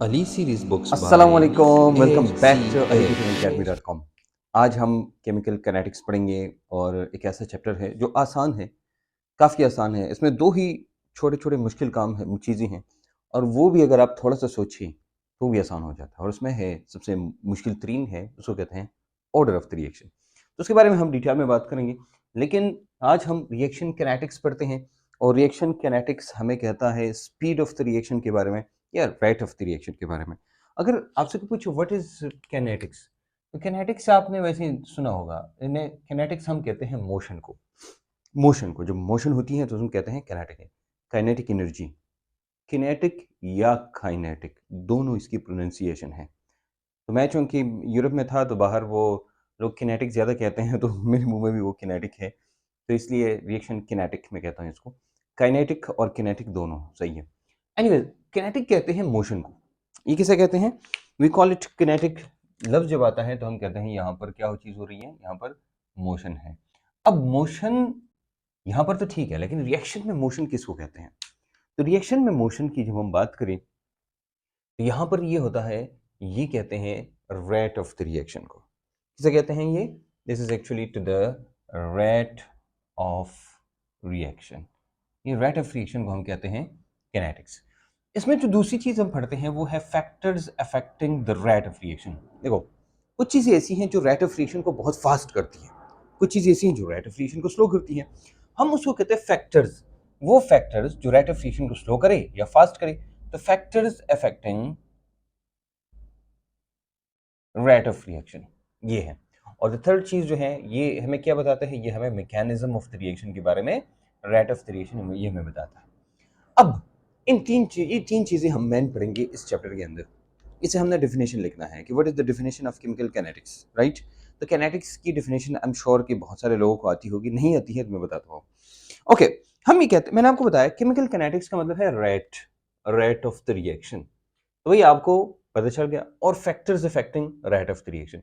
Ali series books by अस्सलामुअलैकुम, welcome back to HCL। alitutionacademy.com। आज हम केमिकल काइनेटिक्स पढ़ेंगे और एक ऐसा चैप्टर है जो आसान है, काफ़ी आसान है। इसमें 2 ही छोटे-छोटे मुश्किल काम हैं, चीज़ें हैं और वो भी अगर आप थोड़ा-सा सोचिए, तो भी आसान हो जाता है और उसमें है सबसे मुश्किल तरीन है, उसको कहते हैं ऑर्डर ऑफ द रिएक्शन। तो उसके बारे में हम डिटेल में बात करेंगे, लेकिन आज हम रिएक्शन काइनेटिक्स पढ़ते हैं और रिएक्शन काइनेटिक्स हमें कहता है स्पीड ऑफ द रिएक्शन के बारे में या रेट ऑफ द रिएक्शन के बारे में। अगर आपसे कोई पूछे व्हाट इज़ काइनेटिक्स? तो काइनेटिक्स आपने वैसे ही सुना होगा। इन्हें काइनेटिक्स हम कहते हैं मोशन को जब मोशन होती है तो उसको कहते हैं काइनेटिक एनर्जी। किनेटिक या काइनेटिक दोनों इसकी प्रोनाउंसिएशन है। तो मैं चूंकि यूरोप में था तो बाहर वो लोग किनेटिक ज़्यादा कहते हैं तो मेरे मुंह में भी वो किनेटिक है, तो इसलिए रिएक्शन किनेटिक में कहता हूँ इसको। काइनेटिक और किनेटिक दोनों सही है। एनीवेज, किनेटिक कहते हैं मोशन को। ये किसे कहते हैं? We call it kinetic. लफ्ज जब आता है तो हम कहते हैं यहाँ पर क्या चीज़ हो रही है, यहाँ पर मोशन है। अब मोशन यहाँ पर तो ठीक है, लेकिन रिएक्शन में मोशन किसको कहते हैं? तो रिएक्शन में मोशन की जब हम बात करें तो यहाँ पर ये होता है, ये कहते हैं रेट ऑफ द रिएक्शन को। किसे कहते हैं ये? This is actually to the rate of reaction. ये रेट ऑफ रिएक्शन को हम कहते हैं किनेटिक्स। इसमें जो दूसरी चीज हम पढ़ते हैं वो है factors affecting the rate of reaction. देखो, कुछ चीजें ऐसी हैं जो रेट ऑफ रिएक्शन को बहुत फास्ट करती हैं, कुछ चीजें ऐसी हैं जो रेट ऑफ रिएक्शन को स्लो करती हैं। हम उसको कहते हैं फैक्टर्स। वो फैक्टर्स जो रेट ऑफ रिएक्शन को स्लो करे या फास्ट करे, तो factors affecting rate of reaction ये है। और द थर्ड चीज जो है ये हमें क्या बताता है? ये हमें मैकेनिज्म ऑफ द रिएक्शन के बारे में, रेट ऑफ द रिएक्शन ये हमें बताता है। अब ये तीन चीजें हम मेन पढ़ेंगे इस चैप्टर के अंदर। इसे हमने डेफिनेशन लिखना है कि what is the definition of chemical kinetics, right? तो काइनेटिक्स की डेफिनेशन आई एम श्योर कि बहुत सारे लोगों को आती होगी, नहीं आती है तो मैं बताता हूँ। ओके, हम ये कहते, मैंने आपको बताया केमिकल काइनेटिक्स का मतलब है रेट ऑफ द रिएक्शन। तो वही आपको पता चल गया। और factors affecting rate of the reaction,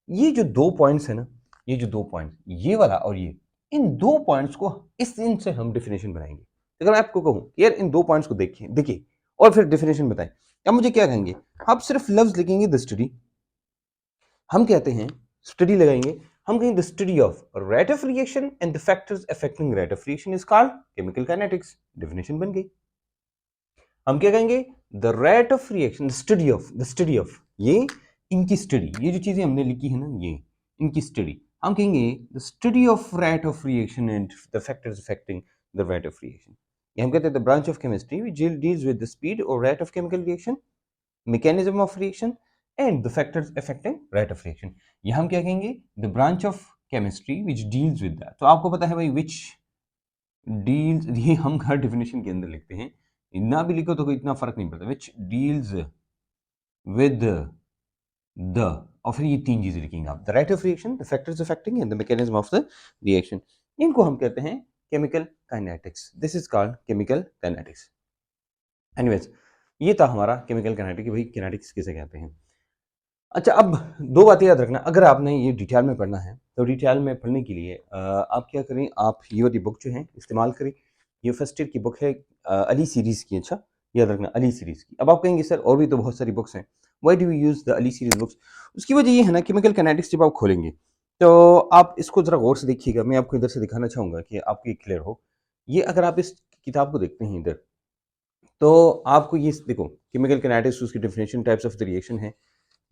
ये जो 2 पॉइंट्स है ना, ये जो 2 पॉइंट्स, ये वाला और ये, इन 2 पॉइंट्स को इस इनसे हम डेफिनेशन बनाएंगे। तो अगर मैं आपको कहूं यार इन 2 पॉइंट्स को देखिए देखिए और फिर डेफिनेशन बताएं, अब मुझे क्या कहेंगे? आप सिर्फ लफ्ज लिखेंगे द स्टडी। हम कहते हैं स्टडी लगाएंगे, हम कहेंगे the study of rate of reaction and the factors affecting rate of reaction is called chemical kinetics. Definition बन गई। हम क्या कहेंगे? The rate of reaction, the study of ये इनकी स्टडी, ये जो चीजें हमने लिखी है ना, ये इनकी स्टडी। हम कहेंगे the study of rate of reaction and the factors affecting the rate of reaction. ये हम कहते हैं the branch of chemistry which deals with the speed और rate of chemical reaction, mechanism of reaction and the factors affecting rate of reaction. ये हम क्या कहेंगे? The branch of chemistry which deals with that. तो आपको पता है भाई विच डील्स, ये हम हर डेफिनेशन के अंदर लिखते हैं, ना भी लिखो तो कोई इतना फर्क नहीं पड़ता। विच डील्स विद द, और फिर ये 3 चीजें लिखेंगे आप, the rate of reaction, the factors affecting and the mechanism of the reaction. इनको हम कहते हैं chemical kinetics. This is called chemical kinetics. Anyways, ये था हमारा केमिकल काइनेटिक्स, भाई काइनेटिक्स किसे कहते हैं। अच्छा, अब 2 बातें याद रखना। अगर आपने ये डिटेल में पढ़ना है तो डिटेल में पढ़ने के लिए आप क्या करें, आप ये वाली बुक जो है इस्तेमाल करें। ये फर्स्ट ईयर की बुक है, अली सीरीज़ की। अच्छा, याद रखना अली सीरीज़ की। अब आप कहेंगे सर और भी तो बहुत सारी बुक्स हैं, why do you use the Ali series books? उसकी वजह ये है ना, केमिकल काइनेटिक्स जब आप खोलेंगे तो आप इसको ज़रा गौर से देखिएगा। मैं आपको इधर से दिखाना चाहूँगा कि आपको ये क्लियर हो। ये अगर आप इस किताब को देखते हैं इधर, तो आपको ये देखो केमिकल काइनेटिक्स, उसकी definition, types of the reaction है।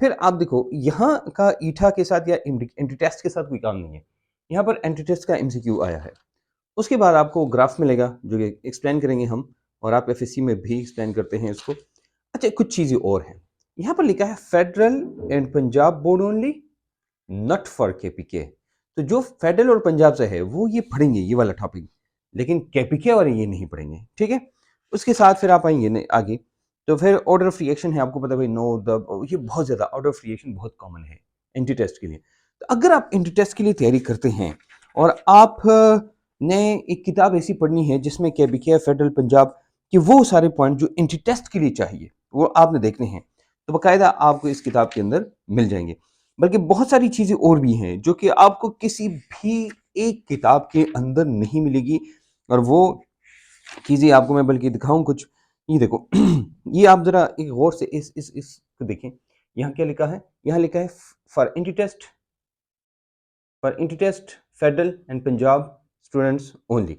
फिर आप देखो यहाँ का ईटा के साथ या एंटीटेस्ट के साथ कोई काम नहीं है। यहाँ पर एंटीटेस्ट का एमसीक्यू आया है। उसके बाद आपको ग्राफ मिलेगा जो कि एक्सप्लेन करेंगे हम, और आप एफएससी में भी एक्सप्लेन करते हैं इसको। अच्छा, कुछ चीज़ें और हैं। यहाँ पर लिखा है federal and Punjab board only, not for KPK. तो जो फेडरल और पंजाब से है वो ये पढ़ेंगे ये वाला टॉपिक, लेकिन केपीके वाले ये नहीं पढ़ेंगे, ठीक है? उसके साथ फिर आप आएंगे आगे, तो फिर ऑर्डर ऑफ रिएक्शन है। आपको पता है भाई, नो द, ये बहुत ज़्यादा ऑर्डर ऑफ रिएक्शन बहुत कॉमन है एंटी टेस्ट के लिए। तो अगर आप एंटी टेस्ट के लिए तैयारी करते हैं और आप ने एक किताब ऐसी पढ़नी है जिसमें केपीके, फेडरल, पंजाब के वो सारे पॉइंट जो एंटी टेस्ट के लिए चाहिए वो आपने देखने हैं, तो बाकायदा आपको इस किताब के अंदर मिल जाएंगे। बल्कि बहुत सारी चीज़ें और भी हैं जो कि आपको किसी भी एक किताब के अंदर नहीं मिलेगी। और वो चीज़ें आपको मैं बल्कि दिखाऊं कुछ, ये देखो ये आप जरा एक गौर से इस को देखें, यहाँ क्या लिखा है, यहाँ लिखा है for anti test federal and Punjab students only.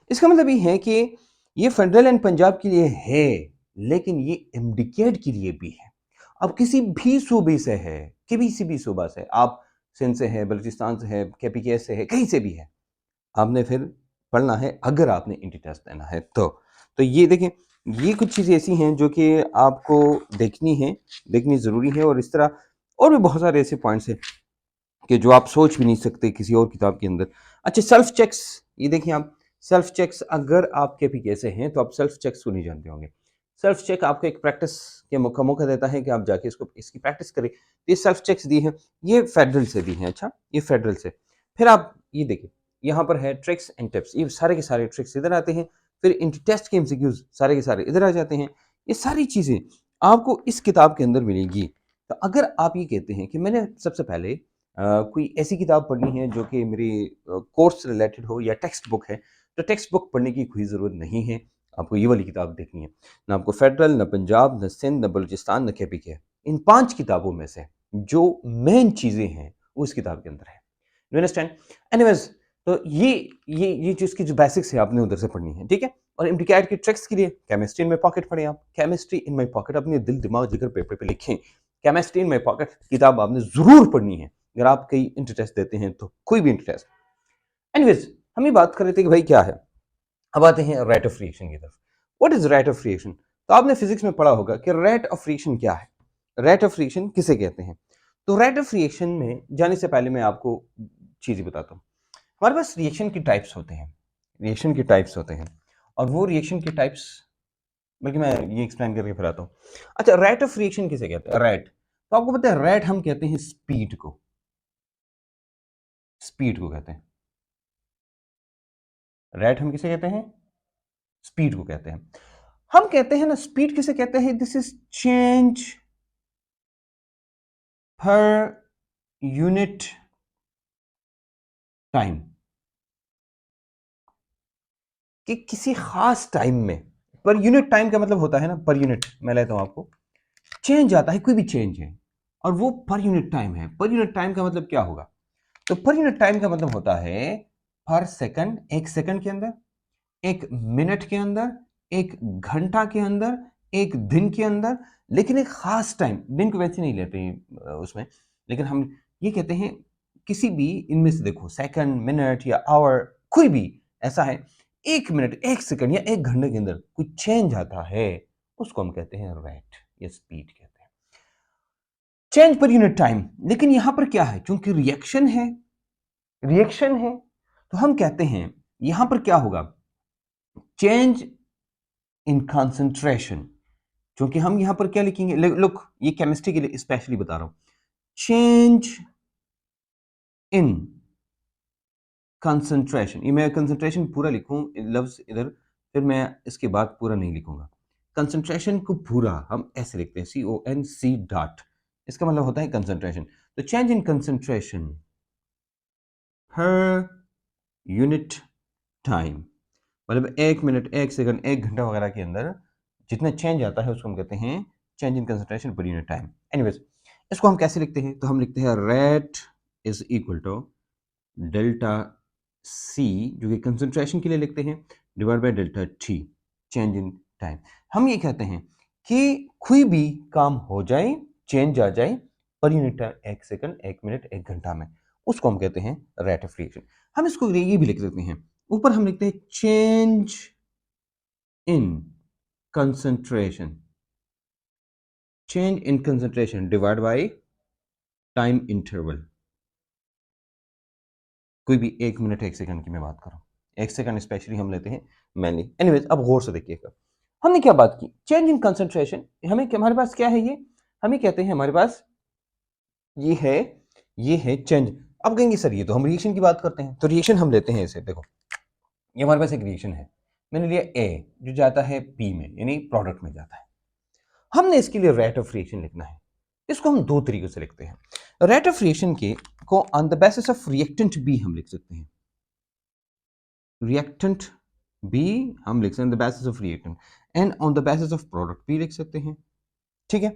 इसका मतलब ये है कि ये फेडरल एंड पंजाब के लिए है, लेकिन ये एमडीकेट के लिए भी है। अब किसी भी सूबे से है, किसी भी सूबा से, आप सिंध से है, बलूचिस्तान से है, केपीके से है, कहीं से भी है, आपने फिर पढ़ना है अगर आपने एंटी टेस्ट देना है तो ये देखें, ये कुछ चीज़ें ऐसी हैं जो कि आपको देखनी ज़रूरी है। और इस तरह और भी बहुत सारे ऐसे पॉइंट्स हैं कि जो आप सोच भी नहीं सकते किसी और किताब के अंदर। अच्छा, सेल्फ चेक्स, ये देखिए आप, सेल्फ चेक्स अगर आप केपीके से हैं तो आप सेल्फ चेक्स को नहीं जानते होंगे। सेल्फ चेक आपको एक प्रैक्टिस के मौका देता है कि आप जाके इसकी प्रैक्टिस करें। ये सेल्फ चेक्स दी हैं, ये फेडरल से दी हैं। अच्छा, ये फेडरल से। फिर आप ये देखिए, यहाँ पर है ट्रिक्स एंड टिप्स, ये सारे के सारे ट्रिक्स इधर आते हैं। फिर इंटी टेस्ट के एमसीक्यूज सारे के सारे इधर आ जाते हैं। ये सारी चीज़ें आपको इस किताब के अंदर मिलेंगी। तो अगर आप ये कहते हैं कि मैंने सबसे पहले कोई ऐसी किताब पढ़नी है जो कि मेरी कोर्स रिलेटेड हो या टेक्स्ट बुक है, तो टेक्स्ट बुक पढ़ने की कोई ज़रूरत नहीं है, आपको ये वाली किताब देखनी है। ना आपको फेडरल, ना पंजाब, ना सिंध, ना बलूचिस्तान, ना केपीके, इन 5 किताबों में से जो मेन चीज़ें हैं वो इस किताब के अंदर है। You understand? एनीवेज, तो ये जो इसकी जो बेसिक्स है आपने उधर से पढ़नी है, ठीक है? और इम्प्लीकेट की ट्रिक्स के लिए केमिस्ट्री इन माई पॉकेट पढ़ें आप। केमिस्ट्री इन माई पॉकेट अपने दिल दिमाग जिगर पेपर पे लिखें। केमिस्ट्री इन माई पॉकेट किताब आपने ज़रूर पढ़नी है अगर आप कहीं इंटर टेस्ट देते हैं तो, कोई भी इंटर टेस्ट। एनीवेज, हम ये बात कर रहे थे कि भाई क्या है। अब आते हैं रेट ऑफ रिएक्शन की तरफ। What is rate of reaction? तो आपने फिजिक्स में पढ़ा होगा कि रेट ऑफ रिएक्शन क्या है, रेट ऑफ रिएक्शन किसे कहते हैं। तो रेट ऑफ रिएक्शन में जाने से पहले मैं आपको चीज़ें बताता हूँ। हमारे पास रिएक्शन की टाइप्स होते हैं, रिएक्शन के टाइप्स होते हैं, और वो रिएक्शन के टाइप्स, बल्कि मैं ये एक्सप्लेन करके फिर आता हूँ। अच्छा, रेट ऑफ रिएक्शन किसे कहते हैं? रेट, तो आपको पता है रेट हम कहते हैं स्पीड को, स्पीड को कहते हैं। रेट हम किसे कहते हैं? स्पीड को कहते हैं। हम कहते हैं ना, स्पीड किसे कहते हैं? दिस इज चेंज पर यूनिट टाइम, कि किसी खास टाइम में, पर यूनिट टाइम का मतलब होता है ना, पर यूनिट, मैं लेता हूं आपको, चेंज आता है, कोई भी चेंज है और वो पर यूनिट टाइम है। पर यूनिट टाइम का मतलब क्या होगा? तो पर यूनिट टाइम का मतलब होता है पर सेकंड, एक सेकंड के अंदर, एक मिनट के अंदर, एक घंटा के अंदर, एक दिन के अंदर, लेकिन एक खास टाइम, दिन को वैसे नहीं लेते हैं उसमें, लेकिन हम ये कहते हैं किसी भी इनमें से, देखो सेकंड, मिनट या आवर, कोई भी ऐसा है, एक मिनट, एक सेकंड या एक घंटे के अंदर कोई चेंज आता है, उसको हम कहते हैं रेट या स्पीड कहते हैं, चेंज पर यूनिट टाइम। लेकिन यहां पर क्या है, क्योंकि रिएक्शन है, रिएक्शन है, तो हम कहते हैं यहां पर क्या होगा, चेंज इन कंसंट्रेशन। क्योंकि हम यहां पर क्या लिखेंगे, लुक, ये केमिस्ट्री के लिए स्पेशली बता रहा हूं, चेंज इन कंसंट्रेशन। ये मैं कंसंट्रेशन पूरा लिखूं लफ्ज इधर, फिर मैं इसके बाद पूरा नहीं लिखूंगा। कंसंट्रेशन को पूरा हम ऐसे लिखते हैं, CONC डॉट, इसका मतलब होता है कंसंट्रेशन। तो change in concentration her unit time, मतलब एक मिनट, एक सेकंड, एक घंटा वगैरह के अंदर जितना चेंज आता है उसको हम कहते हैं change in concentration per unit time. Anyways, इसको हम कैसे लिखते हैं? तो हम लिखते हैं rate is equal to delta C, जो कि कंसंट्रेशन के लिए लिखते हैं, divide by delta T, change in time. हम ये कहते हैं कि कोई भी काम हो जाए, चेंज आ जाए पर यूनिट टाइम, एक सेकंड, एक मिनट, एक घंटा में, उसको हम कहते हैं रेट ऑफ रिएक्शन। हम इसको ये भी लिख सकते हैं, ऊपर हम लिखते हैं change in concentration, change in concentration divide by time interval. कोई भी एक मिनट, एक सेकंड की मैं बात कर रहा हूं, एक सेकंड स्पेशली हम लेते हैं मैनली। एनीवेज, अब गौर से देखिएगा, हमने क्या बात की, चेंज इन कंसंट्रेशन। हमें हमारे पास क्या है, ये हमें कहते हैं हमारे पास ये है, ये है चेंज। अब कहेंगे सर ये तो हम रिएक्शन की बात करते हैं, तो रिएक्शन हम लेते हैं इसे, देखो ये हमारे पास एक रिएक्शन है, मैंने लिया ए जो जाता है पी में, यानी प्रोडक्ट में जाता है। हमने इसके लिए रेट ऑफ रिएक्शन लिखना है। इसको हम दो तरीके से लिखते हैं। रेट ऑफ रिएक्शन के को on the basis of reactant B हम लिख सकते हैं, रिएक्टेंट बी हम लिख सकते हैं the basis of reactant, and on the basis of product भी लिख सकते हैं, ठीक है।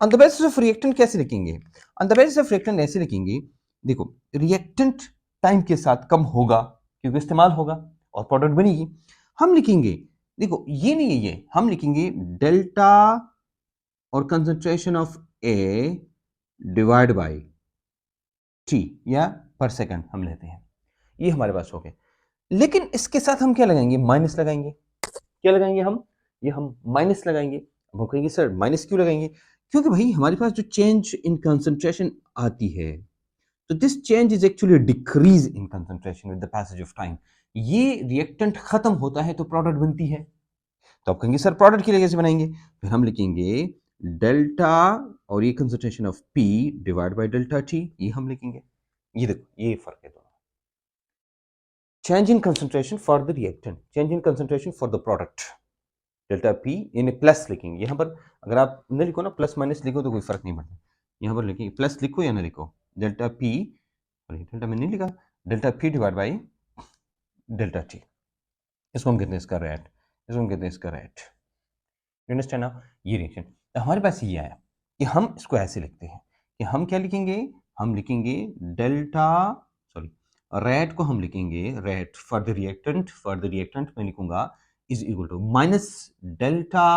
On the basis of reactant कैसे लिखेंगे? On the basis of reactant ऐसे लिखेंगे, देखो रिएक्टेंट टाइम के साथ कम होगा क्योंकि इस्तेमाल होगा और प्रोडक्ट बनेगी। हम लिखेंगे, देखो ये नहीं है, ये हम लिखेंगे डेल्टा और concentration of A divide by T या पर सेकंड हम लेते हैं, ये हमारे पास हो गए। लेकिन इसके साथ हम क्या लगाएंगे? माइनस लगाएंगे। क्या लगाएंगे हम? ये हम माइनस लगाएंगे। अब हम कहेंगे सर माइनस क्यों लगाएंगे? क्योंकि भाई हमारे पास जो चेंज इन कंसंट्रेशन आती है, तो this change is actually decrease in concentration with the passage of time. ये रिएक्टेंट खत्म होता है तो प्रोडक्ट बनती है। तो आप कहेंगे सर प्रोडक्ट के लिए कैसे बनाएंगे? फिर हम लिखेंगे डेल्टा और ये concentration of P divide by delta T, ये हम लिखेंगे। ये देखो ये फर्क है दोनों। Change in concentration for the reactant, change in concentration for the product, delta P यानी प्लस लिखेंगे यहाँ पर। अगर आप न लिखो ना, प्लस माइनस लिखो तो कोई फर्क नहीं पड़ता। यहाँ पर लिखेंगे प्लस लिखो या ना लिखो, डेल्टा पी, डेल्टा में नहीं लिखा, delta P divide by delta T. इसको हम कहते हैं इसका रेट, इसको हम कहते हैं इसका रेट। You understand now? ये रिएक्शन तो हमारे पास ये आया कि हम इसको ऐसे लिखते हैं कि हम क्या लिखेंगे? हम लिखेंगे डेल्टा, सॉरी, रेट को हम लिखेंगे, rate for the reactant, for the reactant मैं लिखूंगा is equal to minus delta,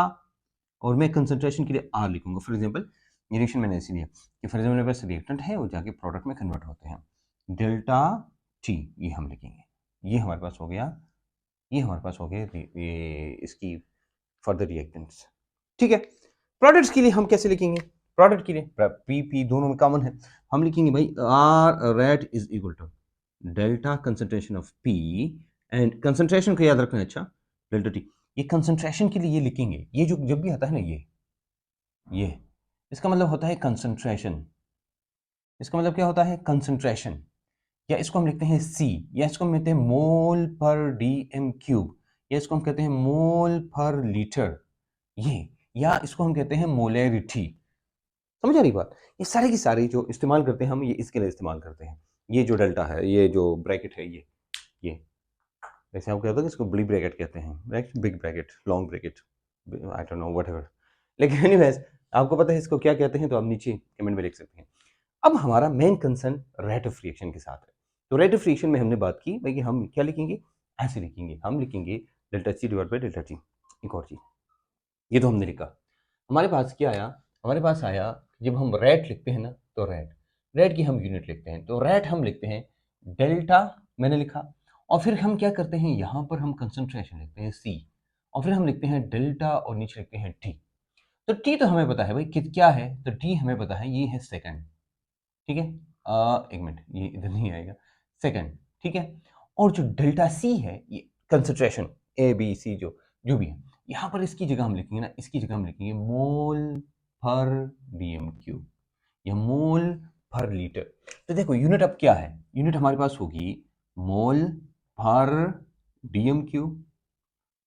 और मैं कंसंट्रेशन के लिए आर लिखूंगा। फॉर एग्जांपल ये रिएक्शन मैंने ऐसे लिया कि फॉर एग्जांपल मेरे पास रिएक्टेंट है वो जाके प्रोडक्ट में कन्वर्ट होते हैं, डेल्टा टी ये हम लिखेंगे। ये हमारे पास हो गया, ये हमारे पास हो गया ये इसकी फॉर द रिएक्टेंट्स, ठीक है। प्रोडक्ट्स के लिए हम कैसे लिखेंगे? प्रोडक्ट के लिए पी पी दोनों में कॉमन है, हम लिखेंगे भाई R rate is equal to delta concentration of P, and concentration को याद रखना है, अच्छा, डेल्टा टी। ये कंसंट्रेशन के लिए ये लिखेंगे, ये जो जब भी आता है ना ये इसका मतलब होता है कंसंट्रेशन। इसका मतलब क्या होता है? कंसंट्रेशन। या इसको हम लिखते हैं सी, या इसको हम कहते हैं मोल पर डी एम क्यूब, या इसको हम कहते हैं मोल पर लीटर, ये, या इसको हम कहते हैं मोलैरिटी। समझ आ रही बात? ये सारे की सारी जो इस्तेमाल करते हैं हम, ये इसके लिए इस्तेमाल करते हैं। ये जो डेल्टा है, ये जो ब्रैकेट है, ये जैसे आप कहते हो कि इसको बड़ी ब्रैकेट कहते हैं, right, big bracket, long bracket, I don't know whatever. लेकिन एनीवेज आपको पता है इसको क्या कहते हैं तो आप नीचे कमेंट में लिख सकते हैं। अब हमारा main concern rate of reaction के साथ है। तो रेट ऑफ रिएक्शन में हमने बात की भाई कि हम क्या लिखेंगे? ऐसे लिखेंगे, हम लिखेंगे delta C divide by delta T. एक और चीज, ये तो हमने लिखा। हमारे पास क्या आया? हमारे पास आया जब हम रेट लिखते हैं ना, तो रेट, रेट की हम यूनिट लिखते हैं, तो रेट हम लिखते हैं डेल्टा, मैंने लिखा, और फिर हम क्या करते हैं, यहाँ पर हम कंसंट्रेशन लिखते हैं सी, और फिर हम लिखते हैं डेल्टा और नीचे लिखते हैं टी। तो टी तो हमें पता है भाई क्या है, तो टी हमें पता है ये है सेकंड, ठीक है। एक मिनट, ये इधर नहीं आएगा, सेकंड, ठीक है। और जो डेल्टा सी है ये कंसंट्रेशन, ए बी सी जो जो भी है, यहाँ पर इसकी जगह हम लिखेंगे ना, इसकी जगह हम लिखेंगे मोल पर डीएम क्यूब या मोल पर लीटर। तो देखो यूनिट अब क्या है? यूनिट हमारे पास होगी मोल पर डीएम क्यूब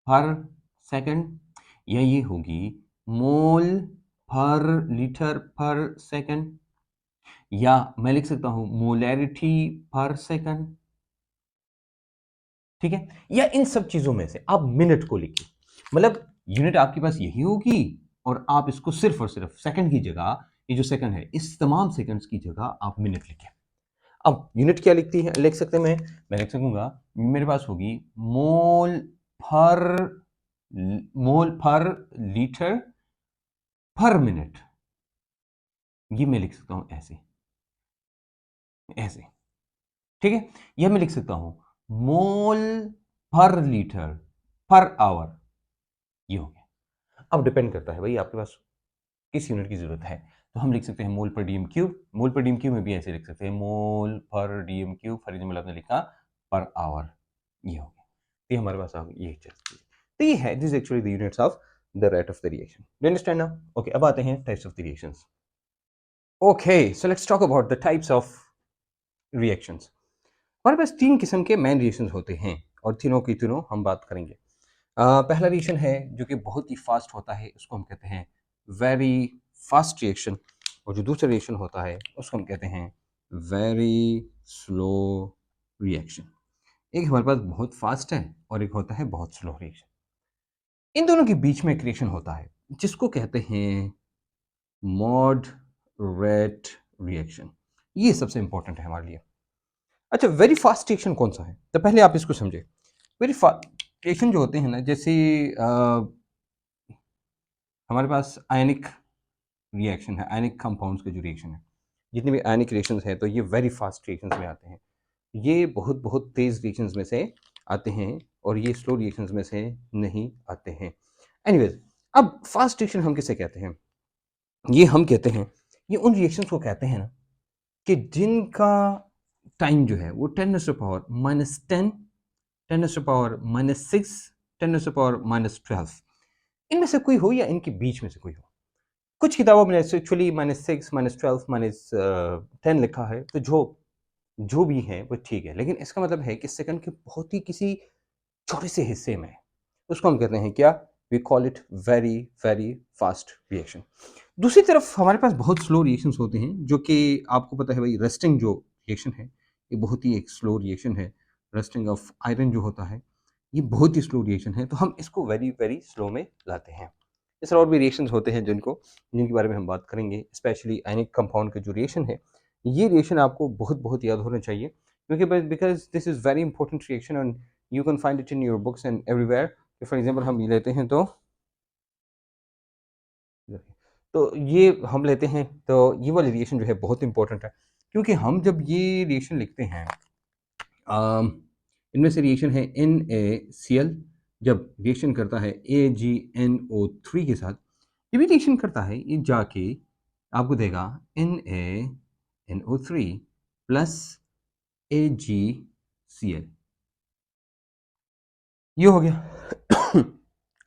पर सेकंड, या ये होगी मोल पर लीटर पर सेकंड, या मैं लिख सकता हूं मोलैरिटी पर सेकंड, ठीक है। या इन सब चीजों में से आप मिनट को लिखिए, मतलब यूनिट आपके पास यही होगी और आप इसको सिर्फ और सिर्फ सेकंड की जगह, ये जो सेकंड है इस तमाम सेकंड्स की जगह आप मिनट लिखिए। अब यूनिट क्या लिखती है, लिख सकते हैं, मैं लिख सकूंगा, मेरे पास होगी पर मोल पर लीटर पर मिनट, ये मैं लिख सकता हूं ऐसे, ऐसे, ठीक है। यह मैं लिख सकता हूं मोल पर लीटर पर आवर, ये हो गया। अब डिपेंड करता है भाई आपके पास किस यूनिट की जरूरत है, तो हम लिख सकते हैं मोल पर डीएम क्यूब, मोल पर डीएम क्यूब में भी ऐसे लिख सकते हैं मोल पर डीएम क्यूब, फॉर एग्जाम्पल आपने लिखा पर आवर, ये हो गया। तो ये हमारे पास आ गई ये चीज। तो ये है, this actually the units of the rate of the reaction. Do understand now? Okay, अब आते हैं types of the reactions. Okay, so let's talk about the types of reactions. हमारे पास तीन किस्म के मेन रिएक्शंस होते हैं और तीनों की तीनों हम बात करेंगे। पहला रिएक्शन है जो कि बहुत ही फास्ट होता है, उसको हम कहते हैं वेरी फास्ट रिएक्शन, और जो दूसरा रिएक्शन होता है उसको हम कहते हैं वेरी स्लो रिएक्शन। एक हमारे पास बहुत फास्ट है और एक होता है बहुत स्लो रिएक्शन। इन दोनों के बीच में क्रिएशन होता है जिसको कहते हैं मॉडरेट रिएक्शन। ये सबसे इंपॉर्टेंट है हमारे लिए। अच्छा, वेरी फास्ट रिएक्शन कौन सा है? तो पहले आप इसको समझे। वेरी फास्ट रिएक्शन जो होते हैं ना, जैसे हमारे पास आयनिक रिएक्शन है, आयनिक कंपाउंड्स के जो रिएक्शन है, जितने भी आयनिक रिएक्शंस हैं तो ये वेरी फास्ट रिएक्शंस में आते हैं। ये बहुत बहुत तेज रिएक्शंस में से आते हैं और ये स्लो रिएक्शंस में से नहीं आते हैं। एनीवेज, अब फास्ट रिएक्शन हम किसे कहते हैं? ये हम कहते हैं, ये उन रिएक्शंस को कहते हैं ना कि जिनका टाइम जो है वो 10⁻⁻10, 10⁻⁻6, 10⁻⁻12 इनमें से कोई हो या इनके बीच में से कोई हो। कुछ किताबों में एक्चुअली -6, -12, -10 लिखा है, तो जो भी है वो ठीक है, लेकिन इसका मतलब है कि सेकंड के बहुत ही किसी छोटे से हिस्से में उसको हम कहते हैं क्या? We call it very very fast reaction. दूसरी तरफ हमारे पास बहुत स्लो रिएक्शंस होते हैं, जो कि आपको पता है भाई, रस्टिंग जो रिएक्शन है ये बहुत ही एक स्लो रिएक्शन है। रस्टिंग ऑफ आयरन जो होता है ये बहुत ही स्लो रिएक्शन है, तो हम इसको वेरी वेरी स्लो में लाते हैं। इस तरह और भी रिएक्शंस होते हैं जिनके बारे में हम बात करेंगे, स्पेशली आयनिक कंपाउंड के जो रिएक्शन है, ये रिएक्शन आपको बहुत बहुत याद होना चाहिए, क्योंकि because this is very important reaction and you can find it in your books and everywhere. For example हम ये लेते हैं तो ये हम लेते हैं तो ये वाली रिएक्शन जो है बहुत इंपॉर्टेंट है, क्योंकि हम जब ये रिएक्शन लिखते हैं, इनमें से रिएक्शन है NaCl, जब रिएक्शन करता है AgNO3 के साथ, ये भी रिएक्शन करता है, ये जाके आपको देगा NaNO3 प्लस AgCl, ये हो गया।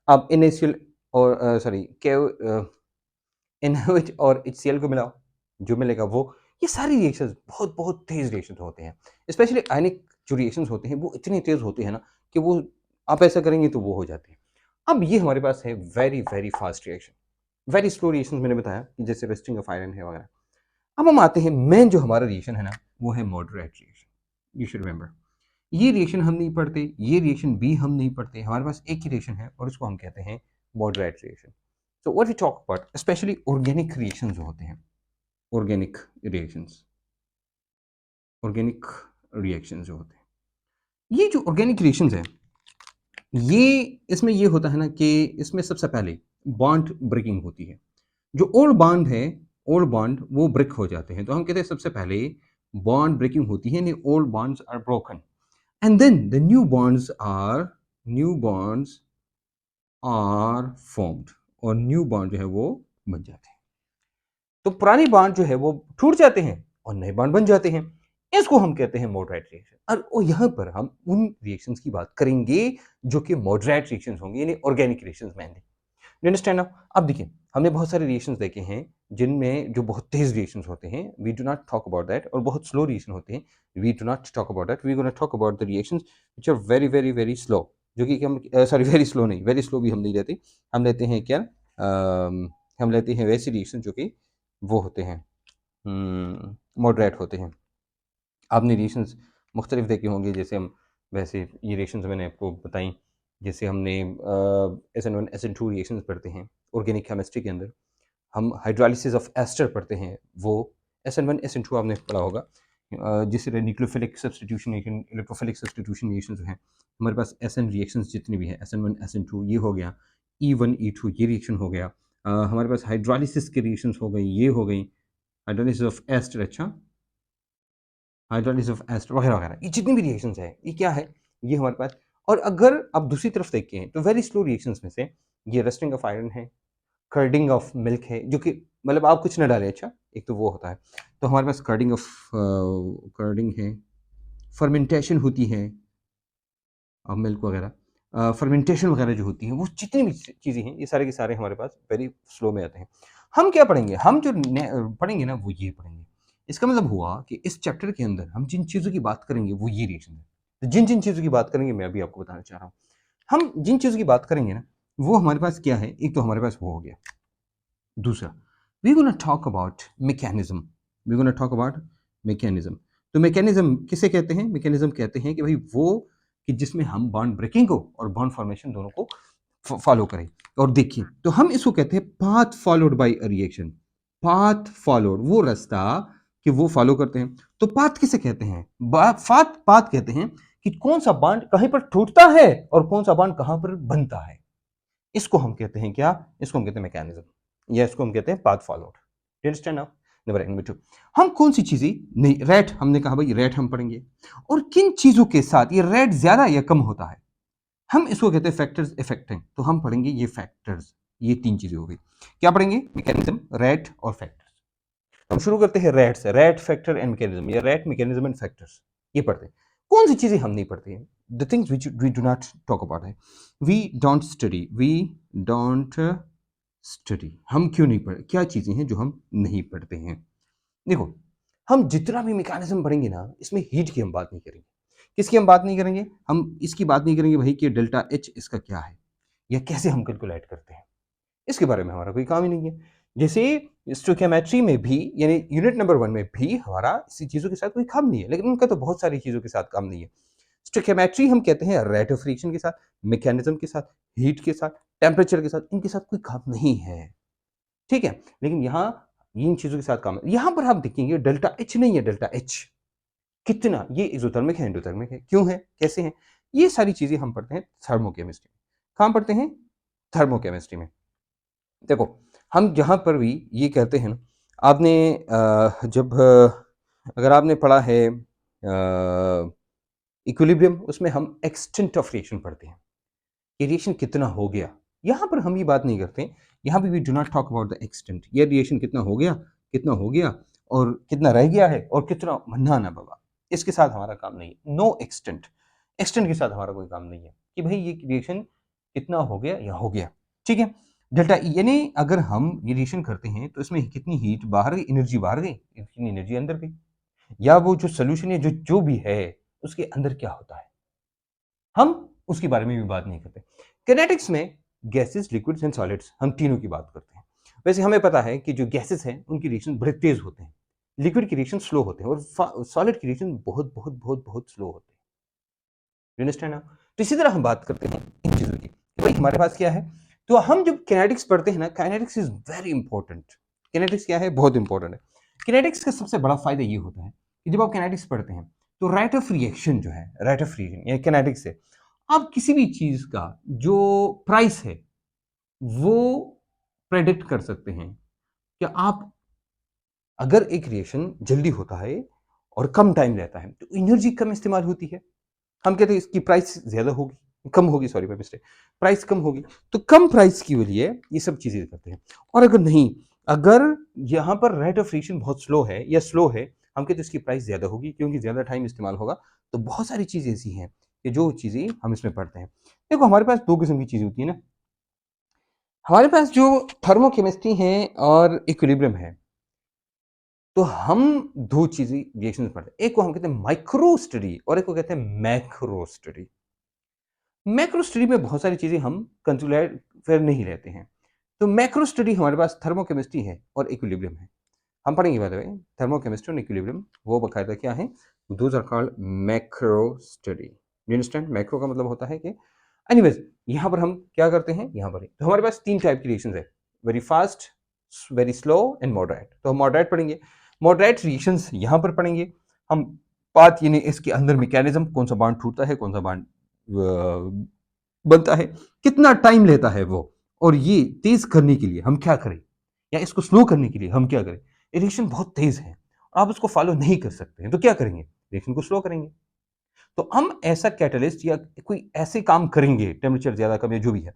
अब NaCl और सॉरी NaOH और HCl को मिलाओ, जो मिलेगा वो। ये सारी रिएक्शंस बहुत बहुत तेज रिएक्शंस होते हैं, स्पेशली आयनिक जो रिएक्शंस होते हैं वो इतने तेज होते हैं ना कि वो आप ऐसा करेंगे तो वो हो जाते हैं। अब ये हमारे पास है very very fast reaction. Very slow reaction मैंने बताया कि जैसे रस्टिंग ऑफ आयरन है वगैरह। अब हम आते हैं मेन जो हमारा रिएक्शन है ना, वो है moderate reaction. You should remember, ये रिएक्शन हम नहीं पढ़ते, ये रिएक्शन भी हम नहीं पढ़ते, हमारे पास एक ही रिएक्शन है और उसको हम कहते हैं moderate reaction. So what we talk about specially organic reaction जो होते हैं, ऑर्गेनिक रिएक्शंस, ऑर्गेनिक रिएक्शन जो होते हैं, ये जो ऑर्गेनिक रिएक्शंस है, ये इसमें ये होता है ना कि इसमें सबसे पहले बॉन्ड ब्रेकिंग होती है। जो ओल्ड बॉन्ड है, ओल्ड बॉन्ड वो ब्रेक हो जाते हैं, तो हम कहते हैं सबसे पहले बॉन्ड ब्रेकिंग होती है, old bonds are broken and then the new bonds are formed, और न्यू बॉन्ड जो है वो बन जाते हैं। तो पुरानी बॉन्ड जो है वो टूट जाते हैं और नए बॉन्ड बन जाते हैं। इसको हम कहते हैं मॉडरेट रिएक्शन। और यहाँ पर हम उन रिएक्शंस की बात करेंगे जो कि मॉडरेट रिएक्शंस होंगे, यानी organic reactions mainly. You understand now? अब देखिए, हमने बहुत सारे रिएक्शंस देखे हैं जिनमें जो बहुत तेज रिएक्शंस होते हैं, we do not talk about that, और बहुत स्लो रिएक्शन होते हैं, we do not talk about that. We gonna talk about the reactions which are very very very slow, जो कि हम सॉरी वेरी स्लो नहीं, वेरी स्लो भी हम नहीं लेते। हम लेते हैं क्या, हम लेते हैं वैसे रिएक्शन जो कि वो होते हैं, मॉडरेट होते हैं। आपने रिएक्शंस मुख्तलिफ देखे होंगे, जैसे हम वैसे ये रिएक्शंस मैंने आपको बताई, जैसे हमने SN1 SN2 रिएक्शंस पढ़ते हैं ऑर्गेनिक केमिस्ट्री के अंदर। हम हाइड्रोलिसिस ऑफ एस्टर पढ़ते हैं, वो SN1 SN2 आपने पढ़ा होगा। जिस तरह nucleophilic substitution, electrophilic substitution reaction जो हैं, हमारे पास SN रिएक्शंस जितनी भी हैं, SN1 SN2 ये हो गया, E1 E2 ये रिएक्शन हो गया। हमारे पास हाइड्रोलिसिस के रिएक्शंस हो गई, ये हो गई हाइड्रोलिसिस ऑफ एस्टर, अच्छा हाइड्रोलिसिस ऑफ एस्टर वगैरह वगैरह, ये जितनी भी रिएक्शंस है ये क्या है, ये हमारे पास। और अगर आप दूसरी तरफ देखें तो वेरी स्लो रिएक्शंस में से ये रस्टिंग ऑफ आयरन है, कर्डिंग ऑफ मिल्क है, जो कि मतलब आप कुछ ना डालें, अच्छा एक तो वो होता है। तो हमारे पास कर्डिंग है, फर्मेंटेशन होती है अब मिल्क वगैरह, फर्मेंटेशन वगैरह जो होती है, वो जितनी भी चीज़ें हैं ये सारे के सारे हमारे पास वेरी स्लो में आते हैं। हम क्या पढ़ेंगे, हम जो पढ़ेंगे ना वो ये पढ़ेंगे। इसका मतलब हुआ कि इस चैप्टर के अंदर हम जिन चीज़ों की बात करेंगे वो ये रिएक्शन है। तो जिन जिन चीज़ों की बात करेंगे मैं अभी आपको बताना चाह रहा हूँ। हम जिन चीज़ों की बात करेंगे ना, वो हमारे पास क्या है, एक तो हमारे पास वो हो गया। दूसरा, we gonna talk about mechanism, we gonna talk about mechanism. तो मैकेनिज्म किसे कहते हैं? मैकेनिज्म कहते हैं कि भाई वो कि जिसमें हम बॉन्ड ब्रेकिंग को और बॉन्ड फॉर्मेशन दोनों को फॉलो करें। और देखिए, तो हम इसको कहते हैं path followed bye a reaction. Path followed, वो रास्ता कि वो फॉलो करते हैं। तो पाथ किसे कहते हैं? पाथ कहते हैं कि कौन सा बॉन्ड कहीं पर टूटता है और कौन सा बॉन्ड कहां पर बनता है। इसको हम कहते हैं क्या? इसको हम कहते हैं मैकेनिज्म, या इसको हम कहते हैं path followed. Understand now? Number 2, हम कौन सी चीजें नहीं, रेट हमने कहा भाई, रेट हम पढ़ेंगे। और किन चीजों के साथ ये रेट ज्यादा या कम होता है, हम इसको कहते हैं फैक्टर्स इफेक्टिंग। तो हम पढ़ेंगे ये फैक्टर्स, ये 3 चीजें हो गई। क्या पढ़ेंगे? मैकेनिज्म, रेट और फैक्टर्स। हम शुरू करते हैं रेट से, रेट, फैक्टर एंड मैकेनिज्म, या रेट, मैकेनिज्म एंड फैक्टर्स, ये पढ़ते हैं। कौन सी चीजें हम नहीं पढ़ते हैं? The things which we do not talk about है, we don't study, we don't study. हम क्यों नहीं पढ़े? क्या चीजें हैं जो हम नहीं पढ़ते हैं? देखो, हम जितना भी मैकेनिज्म पढ़ेंगे ना, इसमें हीट की हम बात नहीं करेंगे। किसकी हम बात नहीं करेंगे? हम इसकी बात नहीं करेंगे भाई कि डेल्टा एच इसका क्या है, या कैसे हम कैलकुलेट करते हैं। इसके बारे में हमारा कोई काम ही नहीं है। जैसे स्टोइकियोमेट्री में भी, यानी यूनिट नंबर 1 में भी हमारा इसी चीज़ों के साथ कोई काम नहीं है, लेकिन उनका तो बहुत सारी चीज़ों के साथ काम नहीं है। स्टोइकियोमेट्री हम कहते हैं रेट ऑफ रिएक्शन के साथ, मैकेनिज्म के साथ, हीट के साथ, टेम्परेचर के साथ, इनके साथ कोई काम नहीं है। ठीक है? लेकिन यहाँ इन चीज़ों के साथ काम है। यहाँ पर आप देखेंगे डेल्टा एच नहीं है, डेल्टा एच कितना, ये एक्सोथर्मिक है, एंडोथर्मिक है, क्यों है, कैसे है, ये सारी चीज़ें हम पढ़ते हैं थर्मोकेमिस्ट्री में। कहाँ पढ़ते हैं? थर्मोकेमिस्ट्री में। देखो, हम जहाँ पर भी ये कहते हैं ना, आपने जब अगर आपने पढ़ा है इक्विलिब्रियम, उसमें हम एक्सटेंट ऑफ रिएक्शन पढ़ते हैं कि रिएक्शन कितना हो गया। यहाँ पर हम ये बात नहीं करते, यहाँ पे we do not talk about the extent, ये रिएक्शन कितना हो गया, कितना हो गया, और कितना रह गया है, और कितना मन्ना ना बाबा, इसके साथ हमारा काम नहीं है। नो एक्सटेंट, एक्सटेंट के साथ हमारा कोई काम नहीं है कि भाई ये रिएक्शन कितना हो गया या हो गया। ठीक है? डेल्टा ई, यानी अगर हम ये रिएक्शन करते हैं तो इसमें कितनी हीट बाहर गई, एनर्जी बाहर गई, कितनी एनर्जी अंदर गई, या वो जो सोल्यूशन है, जो जो भी है, उसके अंदर क्या होता है, हम उसके बारे में भी बात नहीं करते। किनेटिक्स में गैसेस, लिक्विड्स एंड सॉलिड्स, हम तीनों की बात करते हैं। वैसे हमें पता है कि जो गैसेस हैं उनकी रिएक्शन बड़े तेज होते हैं, लिक्विड की रिएक्शन स्लो होते हैं, और सॉलिड की रिएक्शन बहुत बहुत बहुत बहुत स्लो होते हैं। You understand? तो इसी तरह हम बात करते हैं इन चीजों की, भाई हमारे पास क्या है। तो हम जब किनेटिक्स पढ़ते हैं ना, kinetics is very important. Kinetics क्या है? बहुत इंपॉर्टेंट है। किनेटिक्स का सबसे बड़ा फायदा ये होता है कि जब आप किनेटिक्स पढ़ते हैं तो रेट ऑफ रिएक्शन जो है, रेट ऑफ रिएक्शन या किनेटिक्स से आप किसी भी चीज का जो प्राइस है वो प्रेडिक्ट कर सकते हैं। कि आप, अगर एक रिएक्शन जल्दी होता है और कम टाइम रहता है तो एनर्जी कम इस्तेमाल होती है, हम कहते हैं इसकी प्राइस ज्यादा होगी, कम होगी, सॉरी बाय मिस्टेक, प्राइस कम होगी, तो कम प्राइस की लिए ये सब चीजें करते हैं। और अगर नहीं, अगर यहाँ पर रेट ऑफ रिएक्शन बहुत स्लो है या स्लो है, हम कहते हैं इसकी प्राइस ज्यादा होगी क्योंकि ज्यादा टाइम इस्तेमाल होगा। तो बहुत सारी चीजें ऐसी हैं कि जो चीजें हम इसमें पढ़ते हैं। देखो, हमारे पास दो किस्म की चीजें होती है ना, हमारे पास जो थर्मोकेमिस्ट्री है और इक्विलिब्रियम है, तो हम दो चीजें रिएक्शन पढ़ते हैं। एक को हम कहते हैं माइक्रो स्टडी और एक को कहते हैं मैक्रो स्टडी। मैक्रो स्टडी में बहुत सारी चीजें हम कंसिडर फिर नहीं लेते हैं। तो मैक्रो स्टडी हमारे पास थर्मोकेमिस्ट्री है और इक्विलिब्रियम है। हम पढ़ेंगे बाय द वे, थर्मोकेमिस्ट्री और इक्विलिब्रियम वो बकायदा क्या है, those are called macro study. You understand? Macro का मतलब होता है कि एनीवेज, यहाँ पर हम क्या करते हैं, यहाँ पर तो हमारे पास 3 टाइप की रिएक्शंस है, very fast, very slow and moderate. तो हम मॉडरेट पढ़ेंगे, मॉडरेट रिएक्शंस यहाँ पर पढ़ेंगे हम। बात यानी इसके अंदर मैकेनिज्म, कौन सा बॉन्ड टूटता है, कौन सा बॉन्ड बनता है, कितना टाइम लेता है वो, और ये तेज करने के लिए हम क्या करें, या इसको स्लो करने के लिए हम क्या करें। रिएक्शन बहुत तेज है और आप उसको फॉलो नहीं कर सकते हैं, तो क्या करेंगे, रिएक्शन को स्लो करेंगे। तो हम ऐसा कैटलिस्ट या कोई ऐसे काम करेंगे, टेम्परेचर ज्यादा कम या जो भी है,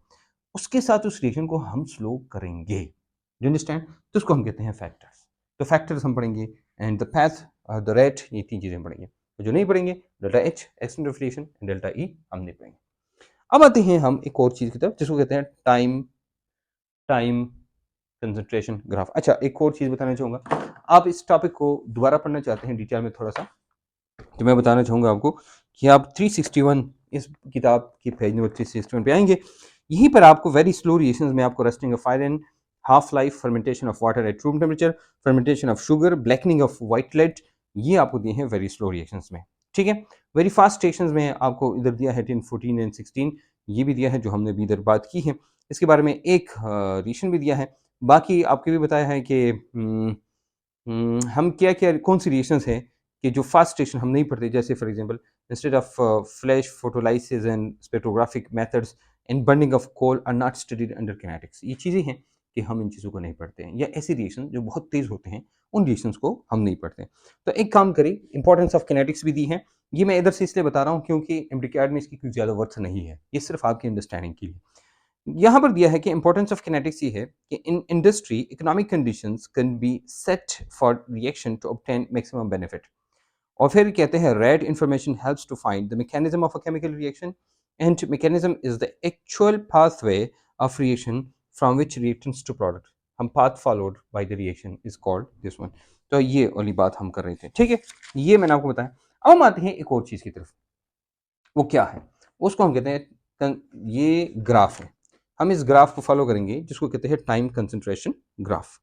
उसके साथ उस रिएक्शन को हम स्लो करेंगे। You understand? तो उसको हम कहते हैं फैक्टर्स। तो फैक्टर्स हम पढ़ेंगे, and the path, the rate, ये 3 चीजें पढ़ेंगे। तो जो नहीं पढ़ेंगे, delta H, extent of reaction, delta E हम नहीं पढ़ेंगे। अब आते हैं हम एक और चीज की तरफ जिसको कहते हैं टाइम, टाइम कंसंट्रेशन ग्राफ। अच्छा, एक और चीज बताना चाहूंगा, आप इस टॉपिक को दोबारा पढ़ना चाहते हैं डिटेल में थोड़ा सा, तो मैं बताना चाहूंगा आपको कि आप 361 इस किताब की पेज नंबर 361 पे आएंगे। यहीं पर आपको वेरी स्लो रिएक्शंस में आपको rusting of iron, half life, fermentation of water at room temperature, fermentation of sugar, blackening of white lead, ये आपको दिए हैं वेरी स्लो रिएक्शंस में। ठीक है? वेरी फास्ट रिएक्शंस में आपको इधर दिया है 10, 14 एंड 16, ये भी दिया है जो हमने अभी इधर बात की है। इसके बारे में एक रिएक्शन भी दिया है। बाकी आपको भी बताया है कि हम क्या-क्या कौन-सी रिएक्शंस हैं कि जो फास्ट रिएक्शन हम नहीं पढ़ते, जैसे for example instead of flash photolysis and spectrographic methods and burning of coal are not studied under kinetics. ये चीज़ें हैं कि हम इन चीज़ों को नहीं पढ़ते हैं, या ऐसे रिएक्शन जो बहुत तेज़ होते हैं, उन रिएक्शंस को हम नहीं पढ़ते हैं। तो एक काम करें, इंपॉर्टेंस ऑफ किनेटिक्स भी दी है। ये मैं इधर से इसलिए बता रहा हूँ क्योंकि एमडीक्यूआर में इसकी कुछ ज़्यादा वर्थ नहीं है। ये सिर्फ़ आपकी अंडरस्टैंडिंग के लिए। यहाँ पर दिया है कि इंपॉर्टेंस ऑफ किनेटिक्स ये है कि in industry economic conditions can be set for reaction to obtain maximum benefit. और फिर कहते हैं rate information helps to find the mechanism of a chemical reaction and mechanism is the actual pathway of reaction from which reactants to product. हम path followed by the reaction is called this one. तो ये वाली बात हम कर रहे थे, ठीक है। ये मैंने आपको बताया। अब हम आते हैं एक और चीज़ की तरफ। वो क्या है? उसको हम कहते हैं ये ग्राफ है। हम इस ग्राफ को फॉलो करेंगे जिसको कहते हैं टाइम कंसंट्रेशन ग्राफ।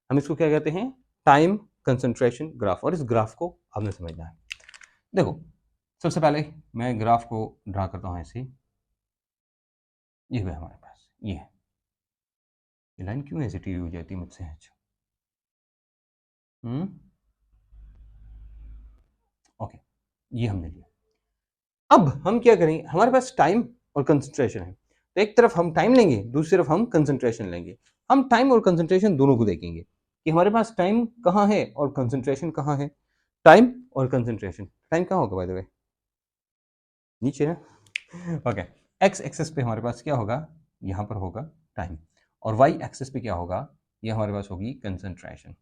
हम इसको क्या कहते हैं? Time concentration graph. और इस ग्राफ को आपने समझना है। देखो, सबसे पहले मैं ग्राफ को ड्रा करता हूँ ऐसे। ये है हमारे पास, ये है। ये लाइन क्यों ऐसे टीवी हो जाती है मुझसे? अच्छा, ओके, ये हमने लिया। अब हम क्या करेंगे? हमारे पास टाइम और कंसंट्रेशन है। तो एक तरफ हम टाइम लेंगे, दूसरी तरफ हम कंसंट्रेशन लेंगे। हम टाइम और कंसंट्रेशन दोनों को देखेंगे कि हमारे पास टाइम कहाँ है और कंसंट्रेशन कहाँ है। टाइम और कंसंट्रेशन, टाइम कहाँ होगा बाय द वे? नीचे ना। ओके, एक्स एक्सिस पे हमारे पास क्या होगा? यहाँ पर होगा टाइम, और वाई एक्सिस पे क्या होगा? ये हमारे पास होगी कंसंट्रेशन।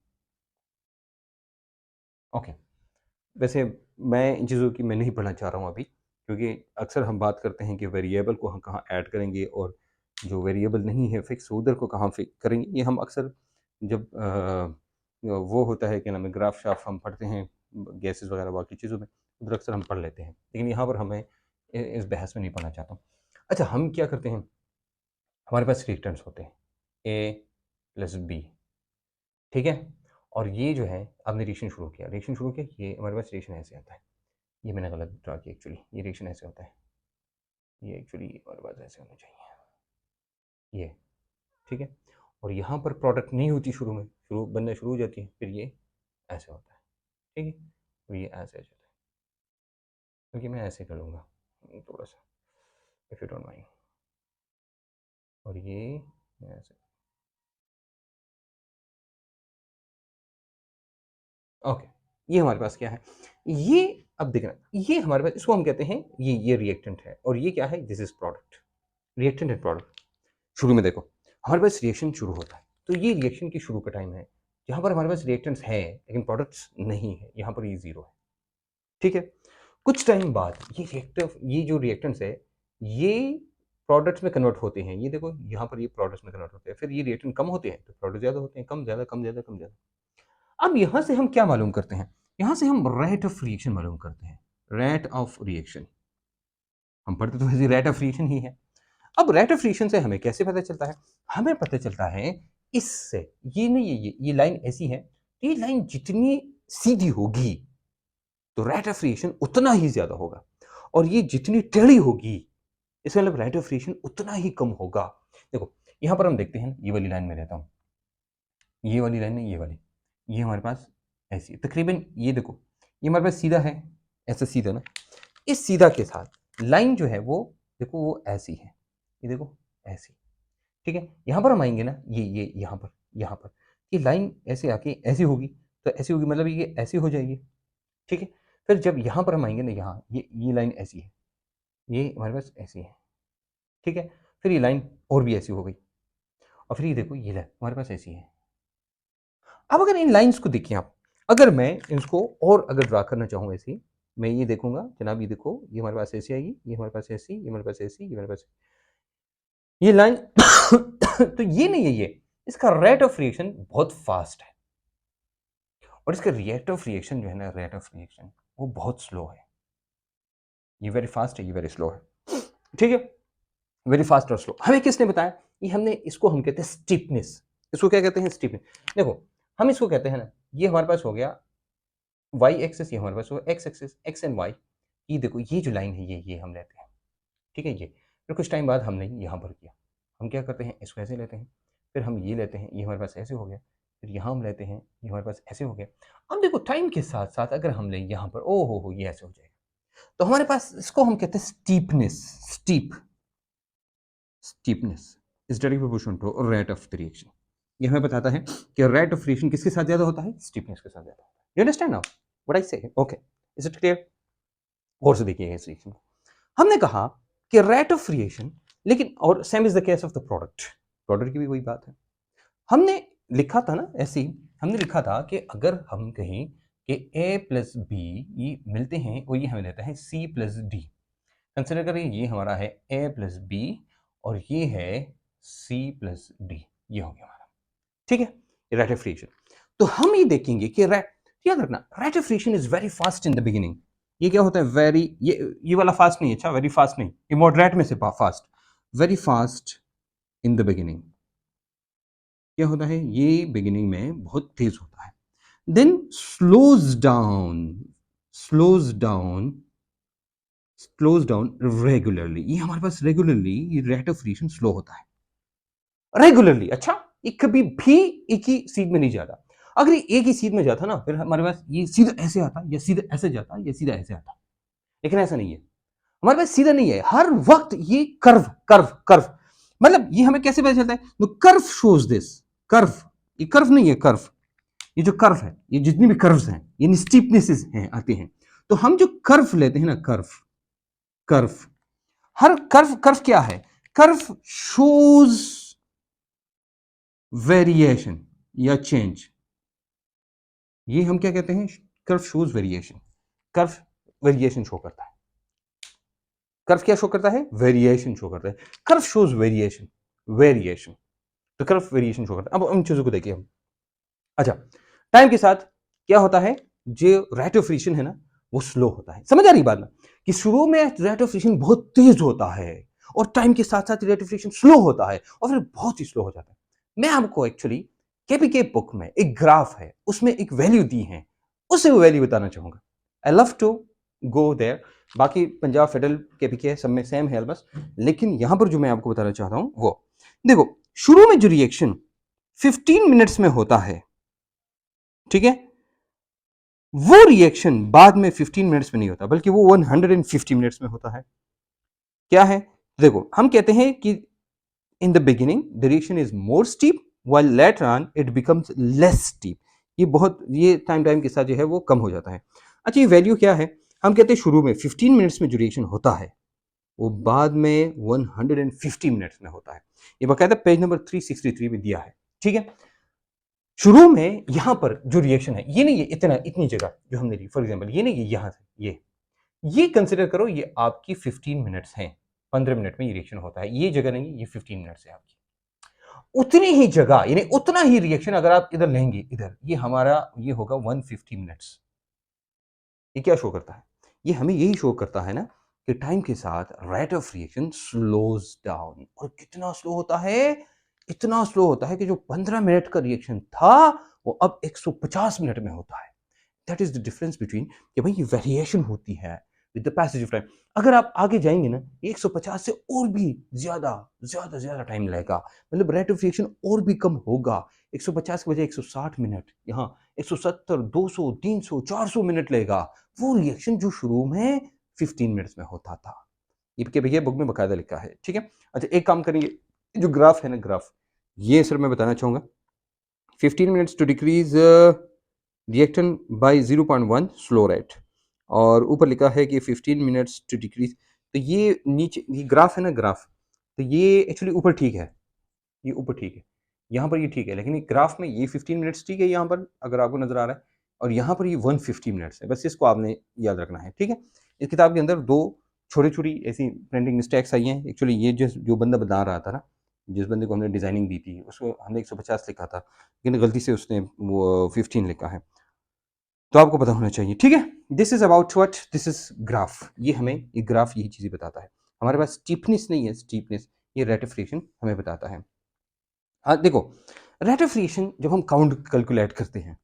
ओके, वैसे मैं इन चीज़ों की मैं नहीं पढ़ना चाह रहा हूँ अभी, क्योंकि अक्सर हम बात करते हैं कि वेरिएबल को हम कहाँ ऐड करेंगे और जो वेरिएबल नहीं है फिक्स उधर को कहाँ फिक्स करेंगे। ये हम अक्सर जब वो होता है, क्या नाम है, ग्राफ शाफ हम पढ़ते हैं गैसेस वगैरह बाकी चीज़ों में, उधर अक्सर हम पढ़ लेते हैं, लेकिन यहाँ पर हमें इस बहस में नहीं पढ़ना चाहता हूँ। अच्छा, हम क्या करते हैं? हमारे पास रिएक्टेंट्स होते हैं ए प्लस बी, ठीक है। और ये जो है, आपने रिएक्शन शुरू किया, ये हमारे पास रिएक्शन ऐसे आता है। ये मैंने गलत ड्रा किया एक्चुअली, ये रिएक्शन ऐसे होता है, ये एक्चुअली हमारे पास ऐसे होना चाहिए, ये, ठीक है। और यहाँ पर प्रोडक्ट नहीं होती शुरू में, शुरू बनना शुरू हो जाती है, फिर ये ऐसे होता है, ठीक है। और ये ऐसे ऐसे होता है, क्योंकि मैं ऐसे कर लूँगा थोड़ा सा, इफ़ यू डोंट माइंड। और ये ऐसे, ओके। ये हमारे पास क्या है? ये, अब देखना, ये हमारे पास, इसको हम कहते हैं, ये रिएक्टेंट है, और ये क्या है? This is product. Reactant and product. शुरू में देखो, हमारे पास रिएक्शन शुरू होता है, तो ये रिएक्शन की शुरू का टाइम है, जहाँ पर हमारे पास रिएक्टेंट्स है लेकिन प्रोडक्ट्स नहीं है, यहाँ पर ये जीरो है, ठीक है। कुछ टाइम बाद ये जो रिएक्टेंट्स है, ये प्रोडक्ट्स में कन्वर्ट होते हैं। ये देखो, यहाँ पर ये प्रोडक्ट्स में कन्वर्ट होते हैं, फिर ये रिएक्टेंट कम होते हैं तो प्रोडक्ट ज़्यादा होते हैं, कम ज़्यादा कम ज़्यादा कम ज़्यादा। अब यहाँ से हम क्या मालूम करते हैं? यहाँ से हम रेट ऑफ रिएक्शन मालूम करते हैं। रेट ऑफ रिएक्शन, हम पढ़ते तो वैसे रेट ऑफ रिएक्शन ही है। अब रेट ऑफ रिएक्शन से हमें कैसे पता चलता है? हमें पता चलता है इससे, ये नहीं है, ये लाइन ऐसी है, ये लाइन जितनी सीधी होगी तो रेट ऑफ रिएक्शन उतना ही ज़्यादा होगा, और ये जितनी टेढ़ी होगी, इसका मतलब रेट ऑफ रिएक्शन उतना ही कम होगा। देखो, यहाँ पर हम देखते हैं, ये वाली लाइन में रहता हूँ, ये वाली लाइन नहीं, ये वाली, ये हमारे पास ऐसी है तकरीबन। ये देखो, ये हमारे पास सीधा है, ऐसा सीधा ना, इस सीधा के साथ लाइन जो है वो, देखो वो ऐसी है, ये देखो ऐसी, ठीक है। यहाँ पर हम आएंगे ना, ये यहाँ पर ये लाइन ऐसे आके ऐसी होगी, तो ऐसी होगी मतलब ये ऐसी हो जाएगी, ठीक है। फिर जब यहाँ पर हम आएंगे ना, यहाँ ये लाइन ऐसी है, ये हमारे पास ऐसी है, ठीक है। फिर ये लाइन और भी ऐसी हो गई, और फिर ये देखो, ये लाइन हमारे पास ऐसी है। अब अगर इन लाइन्स को देखिए आप, अगर मैं इसको और अगर ड्रा करना चाहूँ ऐसी, मैं ये देखूंगा, जनाब ये देखो, ये हमारे पास ऐसी आएगी, ये हमारे पास ऐसी, ये हमारे पास ऐसी, ये हमारे पास ये लाइन तो ये नहीं है ये, इसका रेट ऑफ रिएक्शन बहुत फास्ट है, और इसका रेट ऑफ रिएक्शन जो है ना, रेट ऑफ रिएक्शन वो बहुत स्लो है। ये वेरी फास्ट है, ये वेरी स्लो है, ठीक है। वेरी फास्ट और स्लो हमें किसने बताया? ये हमने, इसको हम कहते हैं स्टीपनेस। इसको क्या कहते हैं? स्टीपनेस। देखो, हम इसको कहते हैं ना, ये हमारे पास हो गया वाई एक्सेस, ये हमारे पास हो x axes, x and y. ये देखो, ये जो लाइन है, ये हम लेते हैं, ठीक है। फिर कुछ टाइम बाद हमने यहाँ पर किया, हम क्या करते हैं, इसको ऐसे लेते हैं, फिर हम ये लेते हैं, ये हमारे पास ऐसे हो गया, फिर यहाँ हम लेते हैं, ये हमारे पास ऐसे हो गया। अब देखो टाइम के साथ साथ अगर हम लें यहाँ पर, ओ हो ये ऐसे हो जाएगा, तो हमारे पास इसको हम कहते हैं steepness. Steepness is directly proportional to rate of the reaction. ये हमें बताता है कि रेट ऑफ रिएक्शन किसके साथ ज्यादा होता है, स्टीपनेस के साथ ज्यादा होता है। You understand now what I say? Okay, is it clear? और से देखिए इस रिएक्शन को, हमने कहा कि रेट ऑफ रिएक्शन, लेकिन और same is the case of the product की भी वही बात है। हमने लिखा था ना ऐसे ही, हमने लिखा था कि अगर हम कहें कि a प्लस बी ये मिलते हैं और ये हमें देता है c प्लस डी, कंसिडर करें ये हमारा है a प्लस बी और ये है c प्लस डी, ये हो गया हमारा, ठीक है, रेट ऑफ रिएक्शन। तो हम ये देखेंगे कि याद रखना rate of reaction is very fast in the beginning. ये क्या होता है, वेरी, ये वाला फास्ट नहीं, अच्छा वेरी फास्ट नहीं, ये मॉडरेट में से fast, very fast in the beginning. क्या होता है, ये बिगिनिंग में बहुत तेज होता है, देन स्लोज डाउन रेगुलरली। ये हमारे पास रेगुलरली ये रेट ऑफ रिएक्शन स्लो होता है रेगुलरली। अच्छा, ये कभी भी एक ही सीध में नहीं जाता। अगर ये एक ही सीध में जाता ना, फिर हमारे पास ये सीधा ऐसे आता, या सीधा ऐसे जाता, या सीधा ऐसे आता, लेकिन ऐसा नहीं है, हमारे पास सीधा नहीं है, हर वक्त ये कर्व कर्व कर्व, मतलब ये हमें कैसे पता चलता है, no curve shows this, curve, ये कर्व नहीं है, कर्व, ये जो कर्व है, ये जितनी भी कर्व्स हैं, ये स्टीपनेसेस हैं आते हैं, तो हम जो कर्व लेते हैं ना, कर्व, हर कर्व क्या है, कर्व शोज वेरिएशन या चेंज। ये हम क्या कहते हैं, curve shows variation, curve variation show करता है, कर्व क्या शो करता है, वेरिएशन शो करता है, कर्व शोज वेरिएशन, तो कर्व वेरिएशन शो करता है। अब उन चीजों को देखिए हम। अच्छा, टाइम के साथ क्या होता है, जो रेट ऑफ रिएक्शन है ना वो स्लो होता है। समझ आ रही बात ना, कि शुरू में रेट ऑफ रिएक्शन बहुत तेज होता है और टाइम के साथ साथ रेट ऑफ रिएक्शन स्लो होता है और फिर बहुत ही स्लो हो जाता है। मैं आपको एक्चुअली केपीके बुक में एक ग्राफ है, उसमें एक वैल्यू दी है, उसे वो वैल्यू बताना चाहूंगा। I love to go there. बाकी पंजाब फेडरल केपीके सब में सेम है बस, लेकिन यहां पर जो मैं आपको बताना चाहता हूं वो देखो, शुरू में जो रिएक्शन 15 मिनट्स में होता है, ठीक है, वो रिएक्शन बाद में 15 मिनट्स में नहीं होता, बल्कि वो 150 मिनट्स में होता है। क्या है, देखो हम कहते हैं कि in the beginning the reaction is more steep while later on it becomes less steep. ये टाइम के साथ जो है वो कम हो जाता है। अच्छा, ये वैल्यू क्या है, हम कहते हैं शुरू में 15 मिनट्स में जो रिएक्शन होता है वो बाद में 150 मिनट्स में होता है। ये बाकायदा पेज नंबर 363 में दिया है, ठीक है। शुरू में यहां पर जो रिएक्शन है, ये नहीं है इतनी जगह जो हमने ली, फॉर एग्जांपल ये नहीं है, यहां से ये कंसिडर करो, ये आपकी 15 मिनट्स हैं, 15 मिनट में ये रिएक्शन होता है, ये जगह नहीं, ये 15 मिनट्स है आपकी। उतनी ही जगह यानी उतना ही रिएक्शन अगर आप इधर लेंगे, इधर ये हमारा ये होगा 150 मिनट्स। ये क्या शो करता है, ये हमें यही शो करता है ना कि टाइम के साथ rate of reaction slows down. और कितना स्लो होता है, इतना स्लो होता है कि जो 15 मिनट का रिएक्शन था वो अब 150 मिनट में होता है। That is the difference between, कि भाई ये वेरिएशन होती है with the passage of time. अगर आप आगे जाएंगे ना, 150 से और भी ज्यादा ज्यादा ज्यादा टाइम लगेगा, मतलब रेट ऑफ रिएक्शन और भी कम होगा। 150 के बजाय 160 मिनट, यहाँ 170, 200, 300, 400 मिनट लगेगा वो रिएक्शन जो शुरू में 15 मिनट्स में होता था। ये के भैया बुक में बकायदा लिखा है, ठीक है। अच्छा, एक काम करेंगे, जो ग्राफ है ना, ग्राफ ये सर मैं बताना चाहूंगा, 15 minutes to decrease reactant by 0.1 slow rate, और ऊपर लिखा है कि 15 मिनट्स टू डिक्रीज। तो ये नीचे ये ग्राफ है ना, ग्राफ, तो ये एक्चुअली ऊपर ठीक है, ये ऊपर ठीक है, यहाँ पर ये ठीक है, लेकिन ग्राफ में ये 15 मिनट्स ठीक है यहाँ पर, अगर आपको नजर आ रहा है, और यहाँ पर ये 150 मिनट्स है। बस इसको आपने याद रखना है, ठीक है। इस किताब के अंदर दो छोटी छोटी ऐसी प्रिंटिंग मिस्टेक्स आई हैं। एक्चुअली ये जो बंदा बता रहा था ना, जिस बंदे को हमने डिजाइनिंग दी थी, उसको हमने 150 लिखा था, लेकिन गलती से उसने वो 15 लिखा है, तो आपको पता होना चाहिए, ठीक है। This is about what, this is graph. ये हमें ये ग्राफ यही चीजें बताता है। हमारे पास स्टीपनेस नहीं है, स्टीपनेस ये रेट ऑफ रिएक्शन हमें बताता है। हाँ देखो, रेट ऑफ रिएक्शन जब हम काउंट कैलकुलेट करते हैं,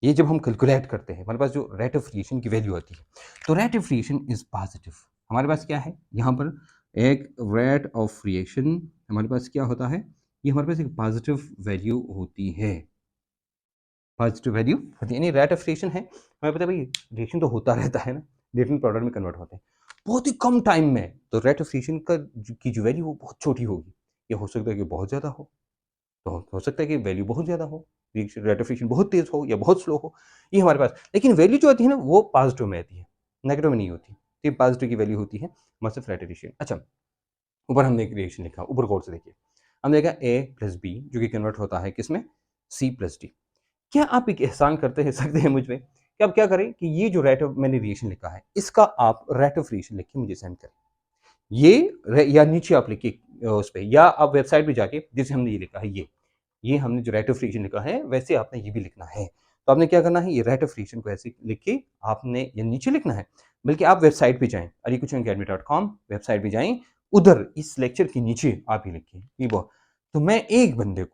ये जब हम कैलकुलेट करते हैं, हमारे पास जो रेट ऑफ रिएक्शन की वैल्यू आती है, तो rate of reaction is positive. हमारे पास क्या है यहाँ पर, एक रेट ऑफ रिएक्शन हमारे पास क्या होता है, ये हमारे पास एक पॉजिटिव वैल्यू होती है, पॉजिटिव वैल्यू होती है, यानी रेट ऑफ रिएक्शन है, हमें पता है भाई रिएक्शन तो होता रहता है ना, डिफरेंट प्रोडक्ट में कन्वर्ट होते हैं बहुत ही कम टाइम में, तो रेट ऑफ रिएक्शन की जो वैल्यू वो बहुत छोटी होगी, ये हो सकता है कि बहुत ज़्यादा हो, तो हो सकता है कि वैल्यू बहुत ज़्यादा हो, रिएक्शन रेट ऑफ रिएक्शन बहुत तेज़ हो या बहुत स्लो हो, ये हमारे पास, लेकिन वैल्यू जो आती है ना वो पॉजिटिव में आती है, नेगेटिव में नहीं होती, तो ये पॉजिटिव की वैल्यू होती है हमारे रेट ऑफ रिएक्शन। अच्छा, ऊपर हमने एक रिएक्शन लिखा, ऊपर गौर से देखिए, हमने देखा ए प्लस बी जो कि कन्वर्ट होता है किसमें, सी प्लस डी। क्या आप एक एहसान करते हैं सकते हैं मुझ पे कि आप क्या करें कि ये जो रेट ऑफ मैंने रिएक्शन लिखा है इसका आप रेट ऑफ रिएक्शन लिख के मुझे सेंड करें, या नीचे आप लिखिए उस पे, या आप वेबसाइट पे जाके जैसे हमने ये लिखा है, ये हमने जो रेट ऑफ रिएक्शन लिखा है वैसे आपने ये भी लिखना है, तो आपने क्या करना है, ये रेट ऑफ रिएक्शन को ऐसे लिख के आपने ये नीचे लिखना है, बल्कि आप वेबसाइट पे जाएं alikuchenacademy.com वेबसाइट पे जाएं, उधर इस लेक्चर के नीचे आप ही लिखिए ये बहुत, तो मैं एक बंदे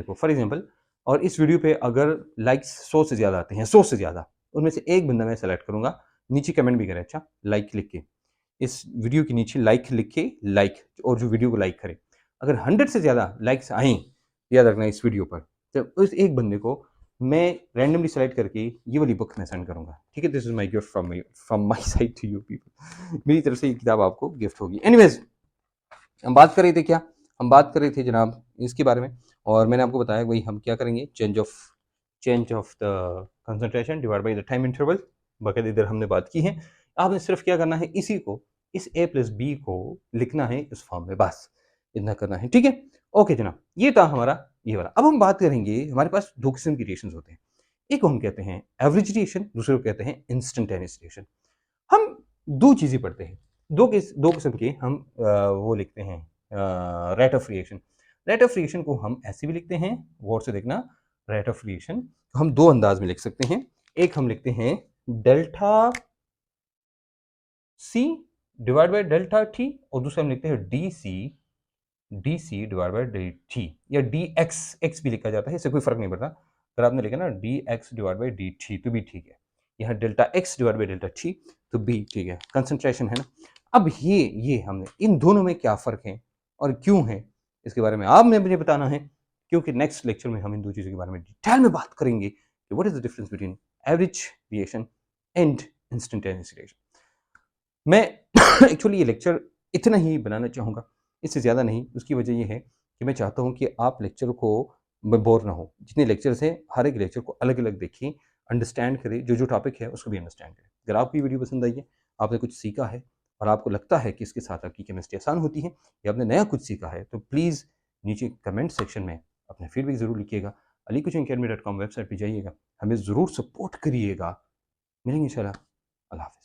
को फॉर एग्जांपल, और इस वीडियो पे अगर लाइक्स 100 से ज़्यादा आते हैं, 100 से ज़्यादा, उनमें से एक बंदा मैं सेलेक्ट करूंगा, नीचे कमेंट भी करें, अच्छा लाइक लिख के, इस वीडियो के नीचे लाइक लिख के, लाइक, और जो वीडियो को लाइक करे, अगर 100 से ज़्यादा लाइक्स आए, याद रखना इस वीडियो पर, तो उस एक बंदे को मैं रैंडमली सेलेक्ट करके ये वाली बुक मैं सेंड करूंगा, ठीक है, this is my gift from my side to you people, मेरी तरफ से ये किताब आपको गिफ्ट होगी। एनीवेज, हम बात कर रहे थे क्या, हम बात कर रहे थे जनाब इसके बारे में, और मैंने आपको बताया वही हम क्या करेंगे, change of the concentration divide by the time interval, बाकायदा इधर हमने बात की है, आपने सिर्फ क्या करना है, इसी को, इस ए प्लस बी को लिखना है इस फॉर्म में, बस इतना करना है, ठीक है। ओके जनाब, ये था हमारा ये वाला। अब हम बात करेंगे, हमारे पास दो किस्म की रिएक्शंस होते हैं, एक को हम कहते हैं एवरेज रिएक्शन, दूसरे को कहते हैं इंस्टेंटेनियस रिएक्शन। हम दो चीज़ें पढ़ते हैं, दो किस्म के हम वो लिखते हैं rate of reaction. Rate of reaction को हम ऐसे भी लिखते हैं, गौर से देखना, रेट ऑफ रिएक्शन हम दो अंदाज में लिख सकते हैं, एक हम लिखते हैं delta C divide by delta T, और दूसरा हम लिखते हैं D C divide by D T, या डी एक्स भी लिखा जाता है, इससे कोई फर्क नहीं पड़ता, अगर आपने लिखा ना D x divide by D T तो भी ठीक है, यहाँ delta x divide by delta T तो भी ठीक है, कंसंट्रेशन है ना। अब ये हमने इन दोनों में क्या फ़र्क है और क्यों है, इसके बारे में आपने मुझे बताना है, क्योंकि नेक्स्ट लेक्चर में हम इन दो चीज़ों के बारे में डिटेल में बात करेंगे कि what is the difference between average reaction and instantaneous reaction. मैं एक्चुअली ये लेक्चर इतना ही बनाना चाहूँगा, इससे ज़्यादा नहीं, उसकी वजह ये है कि मैं चाहता हूँ कि आप लेक्चर को में बोर ना हो, जितने लेक्चर्स हैं हर एक लेक्चर को अलग-अलग देखें, अंडरस्टैंड करें, जो टॉपिक है उसको भी अंडरस्टैंड करें। अगर आपको ये वीडियो पसंद आई है, आपने कुछ सीखा है और आपको लगता है कि इसके साथ आपकी केमिस्ट्री आसान होती है या आपने नया कुछ सीखा है, तो प्लीज़ नीचे कमेंट सेक्शन में अपना फीडबैक ज़रूर लिखिएगा। alikuchenacademy.com वेबसाइट पे जाइएगा, हमें ज़रूर सपोर्ट करिएगा। मिलेंगे इंशाल्लाह। अल्लाह हाफ़िज़।